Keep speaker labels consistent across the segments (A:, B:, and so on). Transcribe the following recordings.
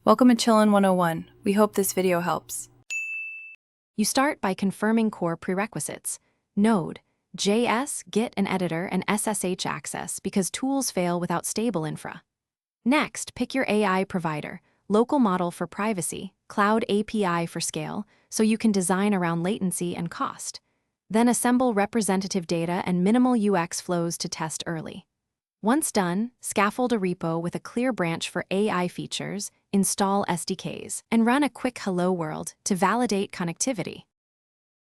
A: Welcome to Chillin' 101. We hope this video helps.
B: You start by confirming core prerequisites: Node, JS, Git, an editor, and SSH access, because tools fail without stable infra. Next, pick your AI provider, local model for privacy, cloud API for scale, so you can design around latency and cost. Then assemble representative data and minimal UX flows to test early. Once done, scaffold a repo with a clear branch for AI features, install SDKs, and run a quick hello world to validate connectivity.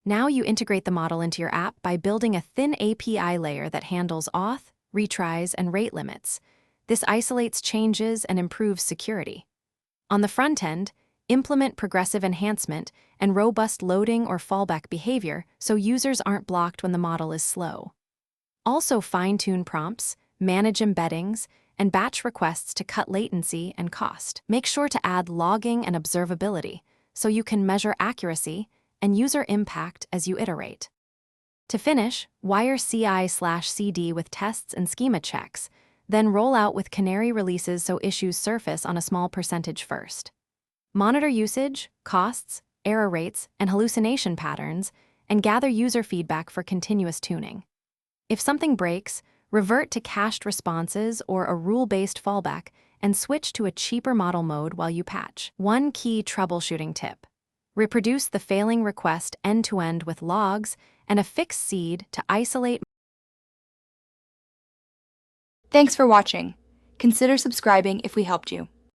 B: Now you integrate the model into your app by building a thin API layer that handles auth, retries, and rate limits. This isolates changes and improves security. On the front end, implement progressive enhancement and robust loading or fallback behavior so users aren't blocked when the model is slow. Also fine-tune prompts, manage embeddings, and batch requests to cut latency and cost. Make sure to add logging and observability so you can measure accuracy and user impact as you iterate. To finish, wire CI/CD with tests and schema checks, then roll out with canary releases so issues surface on a small percentage first. Monitor usage, costs, error rates, and hallucination patterns, and gather user feedback for continuous tuning. If something breaks, revert to cached responses or a rule-based fallback and switch to a cheaper model mode while you patch. One key troubleshooting tip: reproduce the failing request end-to-end with logs and a fixed seed to isolate.
C: Thanks for watching. Consider subscribing if we helped you.